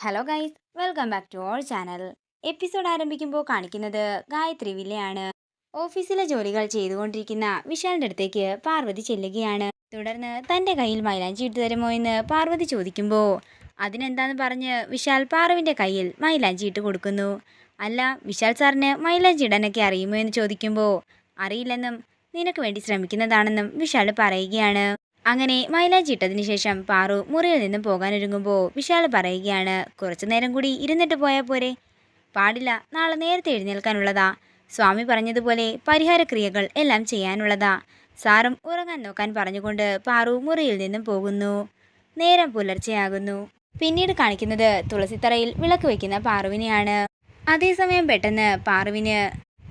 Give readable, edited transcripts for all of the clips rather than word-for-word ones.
Hello guys, welcome back to our channel. Episode ആരംഭിക്കുമ്പോൾ കാണിക്കുന്നത് ഗായത്രി വില്ലയാണ്. ഓഫീസിലെ ജോലികൾ ചെയ്തുകൊണ്ടിരിക്കുന്ന വിശാലിന്റെ അടുത്തേക്ക് പാർവതി ചെല്ലുകയാണ്. തുടർന്ന് തന്റെ കയ്യിൽ മൈലാഞ്ചി ഇട്ട് തരുമോ എന്ന് പാർവതി ചോദിക്കുമ്പോൾ അതിനെന്താന്ന് പറഞ്ഞ് വിശാൽ പാറുവിന്റെ കയ്യിൽ മൈലാഞ്ചി ഇട്ട് കൊടുക്കുന്നു. അല്ല, വിശാൽ സാറിന് മൈലാഞ്ചി ഇടാനൊക്കെ അറിയുമോ എന്ന് ചോദിക്കുമ്പോൾ അറിയില്ലെന്നും നിനക്ക് വേണ്ടി ശ്രമിക്കുന്നതാണെന്നും വിശാൽ പറയുകയാണ്. അങ്ങനെ മൈലാഞ്ചി ഇട്ടതിന് ശേഷം പാറു മുറിയിൽ നിന്നും പോകാനൊരുങ്ങുമ്പോൾ വിശാൽ പറയുകയാണ്, കുറച്ചു നേരം കൂടി ഇരുന്നിട്ട് പോയാൽ പോരെ? പാടില്ല, നാളെ നേരത്തെ എഴുന്നേൽക്കാനുള്ളതാ. സ്വാമി പറഞ്ഞതുപോലെ പരിഹാരക്രിയകൾ എല്ലാം ചെയ്യാനുള്ളതാ. സാറും ഉറങ്ങാൻ നോക്കാൻ പറഞ്ഞുകൊണ്ട് പാറു മുറിയിൽ നിന്നും പോകുന്നു. നേരം പുലർച്ചെയാകുന്നു. പിന്നീട് കാണിക്കുന്നത് തുളസിത്തറയിൽ വിളക്ക് വയ്ക്കുന്ന പാറുവിനെയാണ്. അതേസമയം പെട്ടെന്ന് പാറുവിന്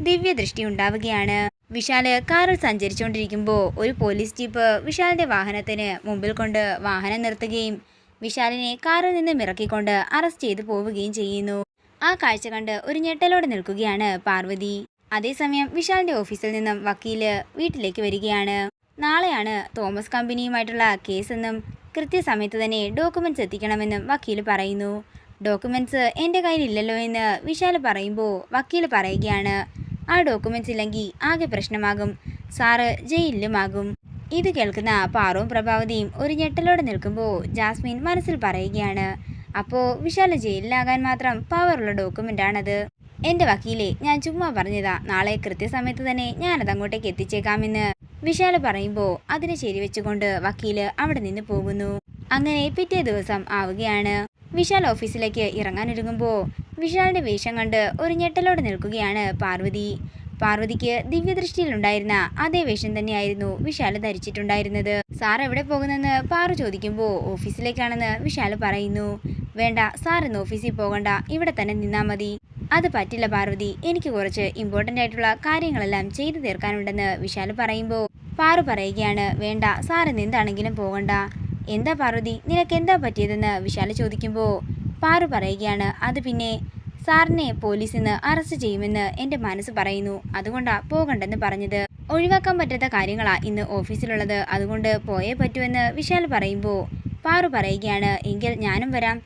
ദിവ്യദൃഷ്ടി ഉണ്ടാവുകയാണ്. വിശാല് കാറിൽ സഞ്ചരിച്ചുകൊണ്ടിരിക്കുമ്പോൾ ഒരു പോലീസ് ജീപ്പ് വിശാലിന്റെ വാഹനത്തിന് മുമ്പിൽ കൊണ്ട് വാഹനം നിർത്തുകയും വിശാലിനെ കാറിൽ നിന്നും ഇറക്കിക്കൊണ്ട് അറസ്റ്റ് ചെയ്തു പോവുകയും ചെയ്യുന്നു. ആ കാഴ്ച കണ്ട് ഒരു ഞെട്ടലോടെ നിൽക്കുകയാണ് പാർവതി. അതേസമയം വിശാലിന്റെ ഓഫീസിൽ നിന്നും വക്കീല് വീട്ടിലേക്ക് വരികയാണ്. നാളെയാണ് തോമസ് കമ്പനിയുമായിട്ടുള്ള കേസെന്നും കൃത്യസമയത്ത് തന്നെ ഡോക്യുമെന്റ്സ് എത്തിക്കണമെന്നും വക്കീല് പറയുന്നു. ഡോക്യുമെന്റ്സ് എൻ്റെ കയ്യിലില്ലല്ലോ എന്ന് വിശാല് പറയുമ്പോൾ വക്കീല് പറയുകയാണ്, ആ ഡോക്യുമെന്റ്സ് ഇല്ലെങ്കിൽ ആകെ പ്രശ്നമാകും, സാറ് ജയിലിലുമാകും. ഇത് കേൾക്കുന്ന പാറുവും പ്രഭാവതിയും ഒരു ഞെട്ടലോടെ നിൽക്കുമ്പോൾ ജാസ്മിൻ മനസ്സിൽ പറയുകയാണ്, അപ്പോൾ വിശാല് ജയിലിലാകാൻ മാത്രം പവറുള്ള ഡോക്യുമെന്റ് ആണത്. എൻ്റെ വക്കീലെ, ഞാൻ ചുമ്മാ പറഞ്ഞതാ, നാളെ കൃത്യസമയത്ത് തന്നെ ഞാനത് അങ്ങോട്ടേക്ക് എത്തിച്ചേക്കാമെന്ന് വിശാല് പറയുമ്പോൾ അതിനെ ശരിവെച്ചുകൊണ്ട് വക്കീല് അവിടെ നിന്ന് പോകുന്നു. അങ്ങനെ പിറ്റേ ദിവസം ആവുകയാണ്. വിശാൽ ഓഫീസിലേക്ക് ഇറങ്ങാനൊരുങ്ങുമ്പോൾ വിശാലിന്റെ വേഷം കണ്ട് ഒരു ഞെട്ടലോടെ നിൽക്കുകയാണ് പാർവതി. പാർവതിക്ക് ദിവ്യദൃഷ്ടിയിലുണ്ടായിരുന്ന അതേ വേഷം തന്നെയായിരുന്നു വിശാൽ ധരിച്ചിട്ടുണ്ടായിരുന്നത്. സാർ എവിടെ പോകുന്നെന്ന് പാറു ചോദിക്കുമ്പോൾ ഓഫീസിലേക്കാണെന്ന് വിശാൽ പറയുന്നു. വേണ്ട, സാർ ഇന്ന് ഓഫീസിൽ പോകണ്ട, ഇവിടെ തന്നെ നിന്നാ മതി. അത് പറ്റില്ല പാർവതി, എനിക്ക് കുറച്ച് ഇമ്പോർട്ടൻ്റ് ആയിട്ടുള്ള കാര്യങ്ങളെല്ലാം ചെയ്തു തീർക്കാനുണ്ടെന്ന് വിശാൽ പറയുമ്പോൾ പാറു പറയുകയാണ്, വേണ്ട, സാർ ഇന്ന് എന്താണെങ്കിലും പോകണ്ട. എന്താ പാർവതി, നിനക്ക് എന്താ പറ്റിയതെന്ന് വിശാൽ ചോദിക്കുമ്പോൾ പാറു പറയുകയാണ്, അത് പിന്നെ സാറിനെ പോലീസ് ഇന്ന് അറസ്റ്റ് ചെയ്യുമെന്ന് എൻ്റെ മനസ്സ് പറയുന്നു, അതുകൊണ്ടാ പോകണ്ടെന്ന് പറഞ്ഞത്. ഒഴിവാക്കാൻ പറ്റാത്ത കാര്യങ്ങളാ ഇന്ന് ഓഫീസിലുള്ളത്, അതുകൊണ്ട് പോയേ പറ്റുമെന്ന് വിശാൽ പറയുമ്പോൾ പാറു പറയുകയാണ്, എങ്കിൽ ഞാനും വരാം.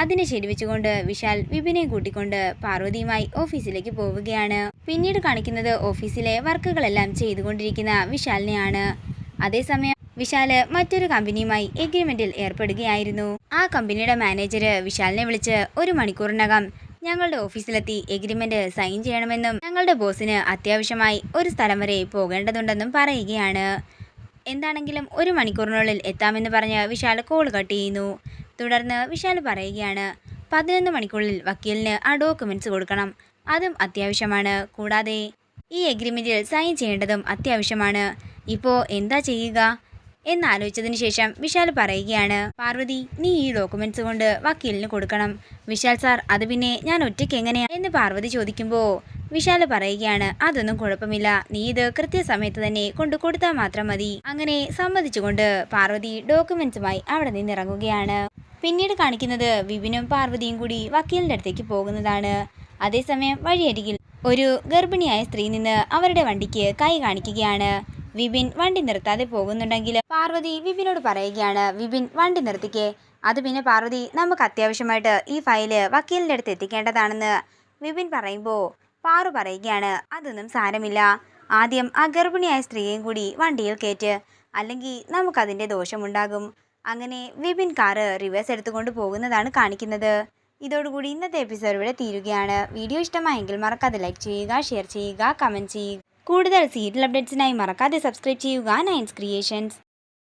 അതിനെ ശരിവെച്ചുകൊണ്ട് വിശാൽ വിപിനെ കൂട്ടിക്കൊണ്ട് പാർവതിയുമായി ഓഫീസിലേക്ക് പോവുകയാണ്. പിന്നീട് കാണിക്കുന്നത് ഓഫീസിലെ വർക്കുകളെല്ലാം ചെയ്തുകൊണ്ടിരിക്കുന്ന വിശാലിനെയാണ്. അതേസമയം വിശാല് മറ്റൊരു കമ്പനിയുമായി എഗ്രിമെന്റിൽ ഏർപ്പെടുകയായിരുന്നു. ആ കമ്പനിയുടെ മാനേജർ വിശാലിനെ വിളിച്ച് 1 മണിക്കൂറിനകം ഞങ്ങളുടെ ഓഫീസിലെത്തി എഗ്രിമെന്റ് സൈൻ ചെയ്യണമെന്നും ഞങ്ങളുടെ ബോസിന് അത്യാവശ്യമായി ഒരു സ്ഥലം വരെ പോകേണ്ടതുണ്ടെന്നും പറയുകയാണ്. എന്താണെങ്കിലും 1 മണിക്കൂറിനുള്ളിൽ എത്താമെന്ന് പറഞ്ഞ് വിശാൽ കോൾ കട്ട് ചെയ്യുന്നു. തുടർന്ന് വിശാൽ പറയുകയാണ്, 11 മണിക്കൂറിൽ വക്കീലിന് ആ ഡോക്യുമെന്റ്സ് കൊടുക്കണം, അതും അത്യാവശ്യമാണ്. കൂടാതെ ഈ എഗ്രിമെന്റിൽ സൈൻ ചെയ്യേണ്ടതും അത്യാവശ്യമാണ്. ഇപ്പോൾ എന്താ ചെയ്യുക എന്നാലോചിച്ചതിന് ശേഷം വിശാൽ പറയുകയാണ്, പാർവതി, നീ ഈ ഡോക്യുമെന്റ്സ് കൊണ്ട് വക്കീലിന് കൊടുക്കണം. വിശാൽ സാർ, അത് പിന്നെ ഞാൻ ഒറ്റയ്ക്ക് എങ്ങനെയാ എന്ന് പാർവതി ചോദിക്കുമ്പോൾ വിശാൽ പറയുകയാണ്, അതൊന്നും കുഴപ്പമില്ല, നീ ഇത് കൃത്യസമയത്ത് തന്നെ കൊണ്ടു കൊടുത്താൽ മാത്രം മതി. അങ്ങനെ സമ്മതിച്ചുകൊണ്ട് പാർവതി ഡോക്യുമെന്റ്സുമായി അവിടെ നിന്ന് ഇറങ്ങുകയാണ്. പിന്നീട് കാണിക്കുന്നത് വിപിനും പാർവതിയും കൂടി വക്കീലിന്റെ അടുത്തേക്ക് പോകുന്നതാണ്. അതേസമയം വഴിയരികിൽ ഒരു ഗർഭിണിയായ സ്ത്രീ നിന്ന് അവരുടെ വണ്ടിക്ക് കൈ കാണിക്കുകയാണ്. വിപിൻ വണ്ടി നിർത്താതെ പോകുന്നുണ്ടെങ്കിൽ പാർവതി വിപിനോട് പറയുകയാണ്, വിപിൻ വണ്ടി നിർത്തിക്കേ. അത് പിന്നെ പാർവതി, നമുക്ക് അത്യാവശ്യമായിട്ട് ഈ ഫയല് വക്കീലിൻ്റെ അടുത്ത് എത്തിക്കേണ്ടതാണെന്ന് വിപിൻ പറയുമ്പോൾ പാറു പറയുകയാണ്, അതൊന്നും സാരമില്ല, ആദ്യം ആ ഗർഭിണിയായ സ്ത്രീയെയും കൂടി വണ്ടിയിൽ കയറ്റ്, അല്ലെങ്കിൽ നമുക്കതിൻ്റെ ദോഷമുണ്ടാകും. അങ്ങനെ വിപിൻ കാറ് റിവേഴ്സ് എടുത്തുകൊണ്ട് പോകുന്നതാണ് കാണിക്കുന്നത്. ഇതോടുകൂടി ഇന്നത്തെ എപ്പിസോഡ് ഇവിടെ തീരുകയാണ്. വീഡിയോ ഇഷ്ടമായെങ്കിൽ മറക്കാതെ ലൈക്ക് ചെയ്യുക, ഷെയർ ചെയ്യുക, കമൻറ്റ് ചെയ്യുക. കൂടുതൽ സീരിയൽ അപ്ഡേറ്റ്സിനായി മറക്കാതെ സബ്സ്ക്രൈബ് ചെയ്യുക നയൻസ് ക്രിയേഷൻസ്.